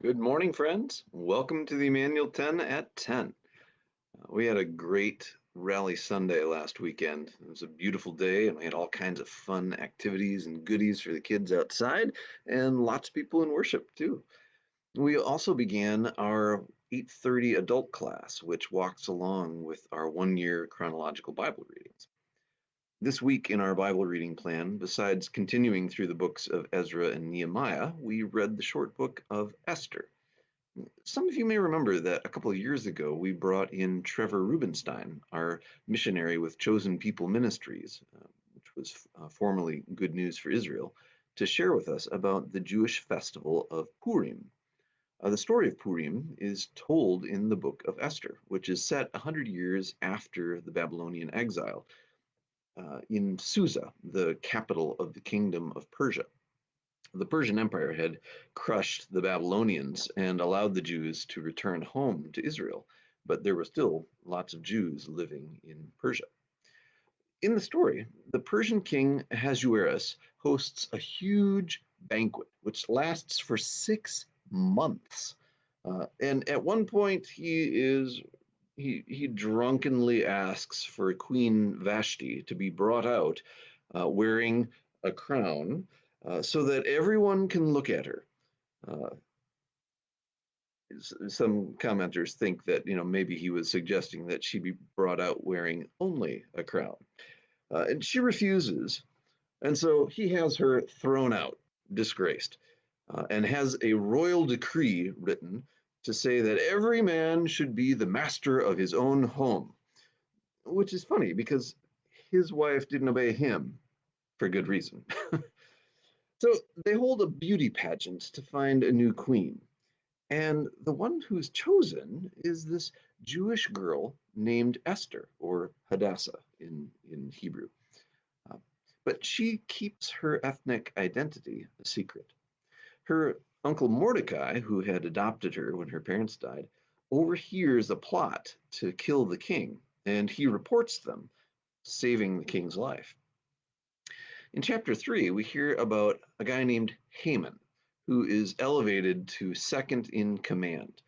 Good morning, friends. Welcome to the Immanuel 10 at 10. We had a great Rally Sunday last weekend. It was a beautiful day, and we had all kinds of fun activities and goodies for the kids outside, and lots of people in worship too. We also began our 8:30 adult class, which walks along with our one-year chronological Bible readings. This week in our Bible reading plan, besides continuing through the books of Ezra and Nehemiah, we read the short book of Esther. Some of you may remember that a couple of years ago we brought in Trevor Rubenstein, our missionary with Chosen People Ministries, which was formerly Good News for Israel, to share with us about the Jewish festival of Purim. The story of Purim is told in the book of Esther, which is set 100 years after the Babylonian exile in Susa, the capital of the kingdom of Persia. The Persian Empire had crushed the Babylonians and allowed the Jews to return home to Israel, but there were still lots of Jews living in Persia. In the story, the Persian king Ahasuerus hosts a huge banquet which lasts for 6 months. And at one point, he drunkenly asks for Queen Vashti to be brought out wearing a crown so that everyone can look at her. Uh, some commenters think that maybe he was suggesting that she be brought out wearing only a crown, and she refuses, and so he has her thrown out, disgraced, and has a royal decree written to say that every man should be the master of his own home, which is funny because his wife didn't obey him for good reason. So they hold a beauty pageant to find a new queen. And the one who's chosen is this Jewish girl named Esther, or Hadassah in Hebrew. Uh, but she keeps her ethnic identity a secret. Her uncle Mordecai, who had adopted her when her parents died, overhears a plot to kill the king, and he reports them, saving the king's life. In chapter 3, we hear about a guy named Haman, who is elevated to second in command.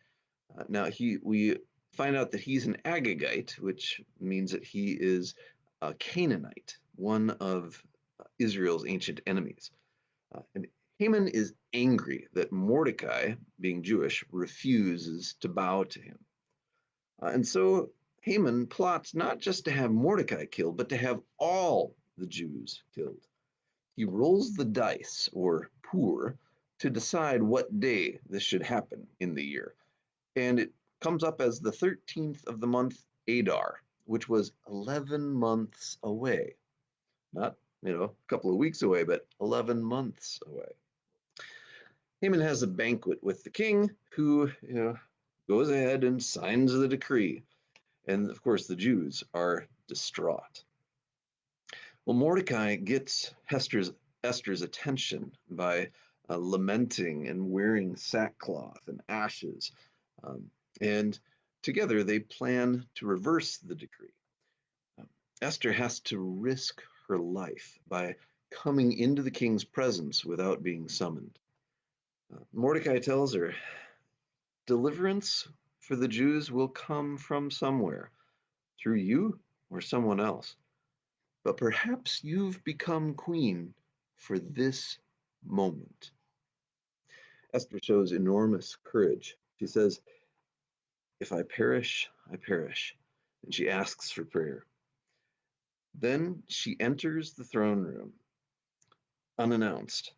Now, we find out that he's an Agagite, which means that he is a Canaanite, one of Israel's ancient enemies. And Haman is angry that Mordecai, being Jewish, refuses to bow to him. And so Haman plots not just to have Mordecai killed, but to have all the Jews killed. He rolls the dice, or pur, to decide what day this should happen in the year. And it comes up as the 13th of the month Adar, which was 11 months away. Not, a couple of weeks away, but 11 months away. Haman has a banquet with the king, who, goes ahead and signs the decree. And of course, the Jews are distraught. Well, Mordecai gets Esther's attention by lamenting and wearing sackcloth and ashes. Um, and together they plan to reverse the decree. Um, Esther has to risk her life by coming into the king's presence without being summoned. Mordecai tells her, deliverance for the Jews will come from somewhere, through you or someone else. But perhaps you've become queen for this moment. Esther shows enormous courage. She says, if I perish, I perish. And she asks for prayer. Then she enters the throne room, unannounced.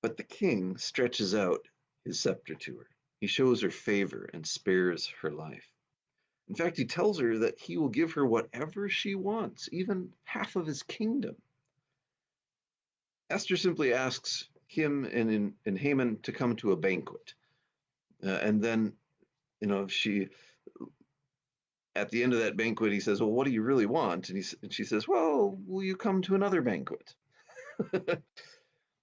But the king stretches out his scepter to her. He shows her favor and spares her life. In fact, he tells her that he will give her whatever she wants, even half of his kingdom. Esther simply asks him and Haman to come to a banquet. And then, she, at the end of that banquet, he says, well, what do you really want? And she says, well, will you come to another banquet?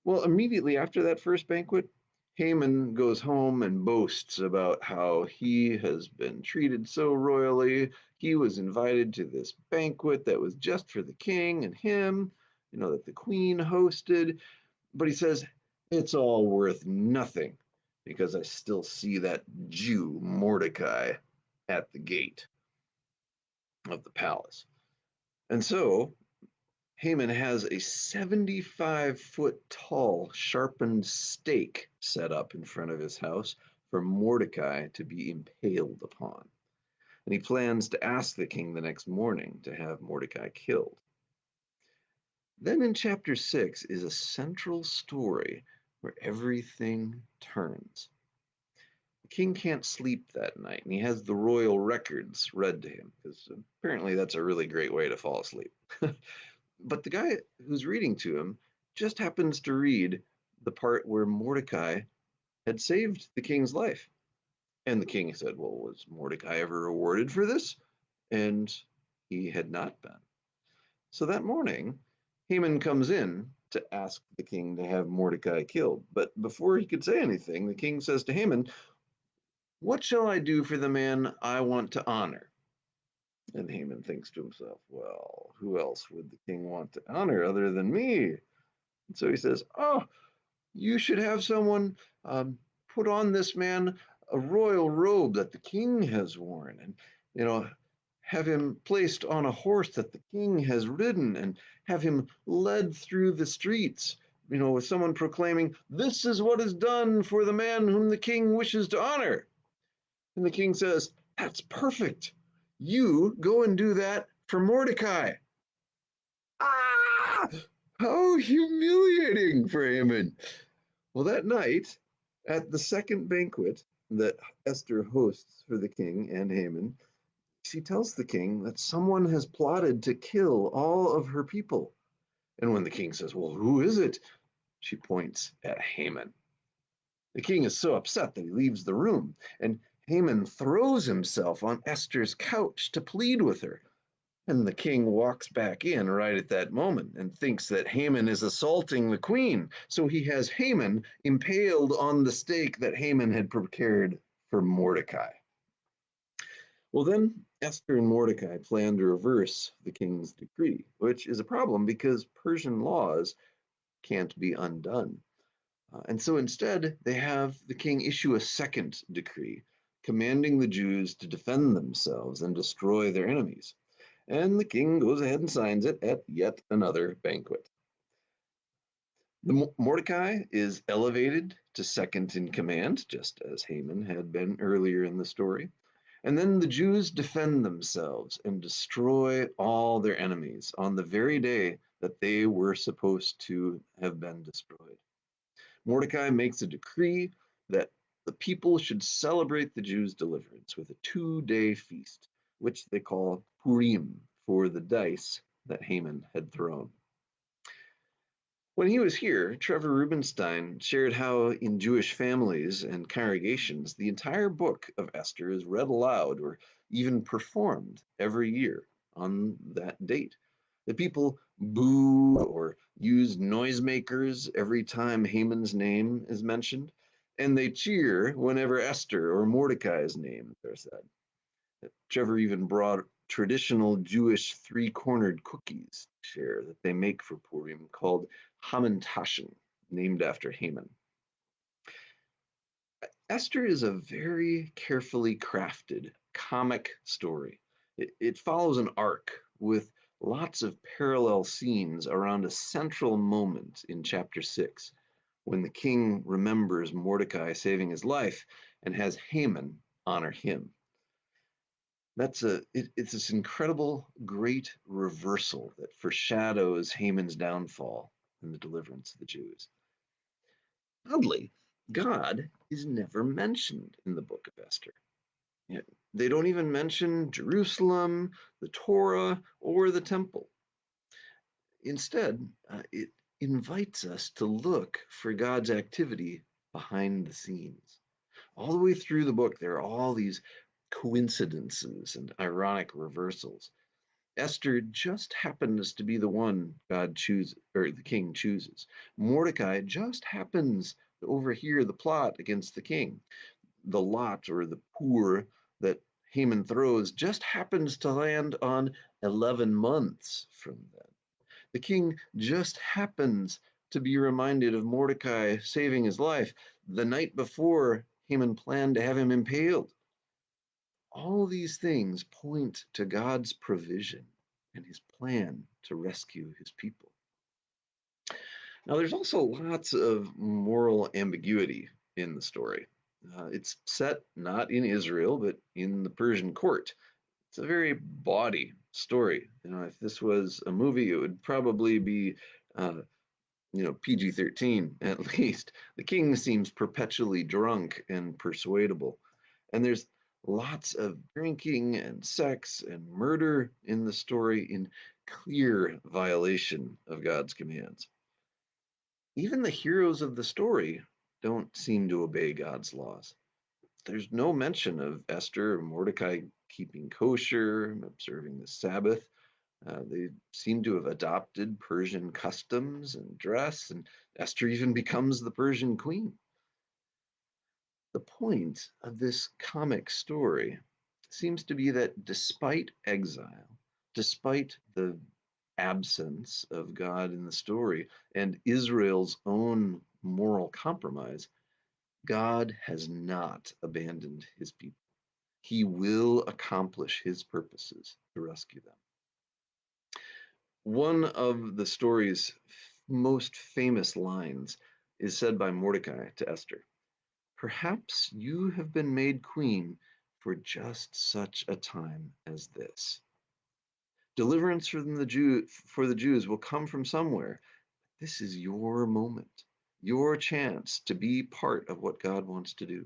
Well, immediately after that first banquet, Haman goes home and boasts about how he has been treated so royally. He was invited to this banquet that was just for the king and him, that the queen hosted. But he says, it's all worth nothing because I still see that Jew, Mordecai, at the gate of the palace. And so Haman has a 75-foot tall sharpened stake set up in front of his house for Mordecai to be impaled upon. And he plans to ask the king the next morning to have Mordecai killed. Then in chapter 6 is a central story where everything turns. The king can't sleep that night, and he has the royal records read to him, because apparently that's a really great way to fall asleep. But the guy who's reading to him just happens to read the part where Mordecai had saved the king's life. And the king said, well, was Mordecai ever rewarded for this? And he had not been. So that morning, Haman comes in to ask the king to have Mordecai killed. But before he could say anything, the king says to Haman, what shall I do for the man I want to honor? And Haman thinks to himself, well, who else would the king want to honor other than me? And so he says, oh, you should have someone put on this man a royal robe that the king has worn, and, you know, have him placed on a horse that the king has ridden, and have him led through the streets, with someone proclaiming, this is what is done for the man whom the king wishes to honor. And the king says, that's perfect. You go and do that for Mordecai. Ah! How humiliating for Haman. Well, that night, at the second banquet that Esther hosts for the king and Haman, she tells the king that someone has plotted to kill all of her people. And when the king says, well, who is it? She points at Haman. The king is so upset that he leaves the room, and Haman throws himself on Esther's couch to plead with her. And the king walks back in right at that moment and thinks that Haman is assaulting the queen. So he has Haman impaled on the stake that Haman had prepared for Mordecai. Well, then Esther and Mordecai plan to reverse the king's decree, which is a problem because Persian laws can't be undone. And so instead, they have the king issue a second decree, commanding the Jews to defend themselves and destroy their enemies. And the king goes ahead and signs it at yet another banquet. Mordecai is elevated to second in command, just as Haman had been earlier in the story. And then the Jews defend themselves and destroy all their enemies on the very day that they were supposed to have been destroyed. Mordecai makes a decree that the people should celebrate the Jews' deliverance with a 2-day feast, which they call Purim, for the dice that Haman had thrown. When he was here, Trevor Rubinstein shared how in Jewish families and congregations, the entire book of Esther is read aloud or even performed every year on that date. The people boo or use noisemakers every time Haman's name is mentioned, and they cheer whenever Esther or Mordecai's names are said. Trevor even brought traditional Jewish three-cornered cookies to share that they make for Purim called Hamantaschen, named after Haman. Esther is a very carefully crafted comic story. It follows an arc with lots of parallel scenes around a central moment in chapter 6, when the king remembers Mordecai saving his life and has Haman honor him. It's this incredible, great reversal that foreshadows Haman's downfall and the deliverance of the Jews. Oddly, God is never mentioned in the book of Esther. They don't even mention Jerusalem, the Torah, or the temple. Instead, it invites us to look for God's activity behind the scenes. All the way through the book, there are all these coincidences and ironic reversals. Esther just happens to be the one God chooses, or the king chooses. Mordecai just happens to overhear the plot against the king. The lot, or the pour that Haman throws, just happens to land on 11 months from then. The king just happens to be reminded of Mordecai saving his life the night before Haman planned to have him impaled. All these things point to God's provision and his plan to rescue his people. Now, there's also lots of moral ambiguity in the story. It's set not in Israel, but in the Persian court. It's a very bawdy story. If this was a movie, it would probably be, uh, PG-13 at least. The king seems perpetually drunk and persuadable, and there's lots of drinking and sex and murder in the story in clear violation of God's commands. Even the heroes of the story don't seem to obey God's laws. There's no mention of Esther or Mordecai keeping kosher, observing the Sabbath. They seem to have adopted Persian customs and dress, and Esther even becomes the Persian queen. The point of this comic story seems to be that despite exile, despite the absence of God in the story and Israel's own moral compromise, God has not abandoned his people. He will accomplish his purposes to rescue them. One of the story's most famous lines is said by Mordecai to Esther. Perhaps you have been made queen for just such a time as this. Deliverance from for the Jews will come from somewhere. This is your moment, your chance to be part of what God wants to do.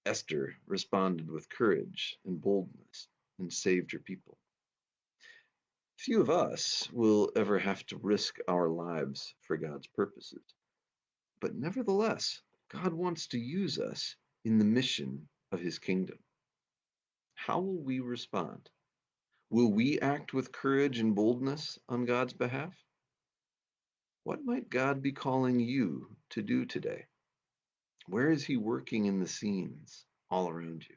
Esther responded with courage and boldness and saved her people. Few of us will ever have to risk our lives for God's purposes, but nevertheless, God wants to use us in the mission of his kingdom. How will we respond? Will we act with courage and boldness on God's behalf? What might God be calling you to do today? Where is he working in the scenes all around you?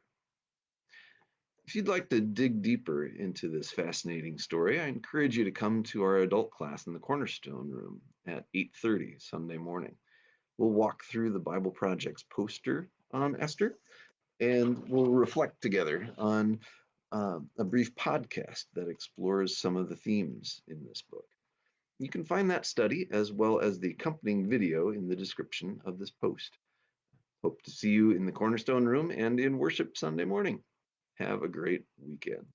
If you'd like to dig deeper into this fascinating story, I encourage you to come to our adult class in the Cornerstone Room at 8:30 Sunday morning. We'll walk through the Bible Project's poster on Esther, and we'll reflect together on a brief podcast that explores some of the themes in this book. You can find that study as well as the accompanying video in the description of this post. Hope to see you in the Cornerstone Room and in worship Sunday morning. Have a great weekend.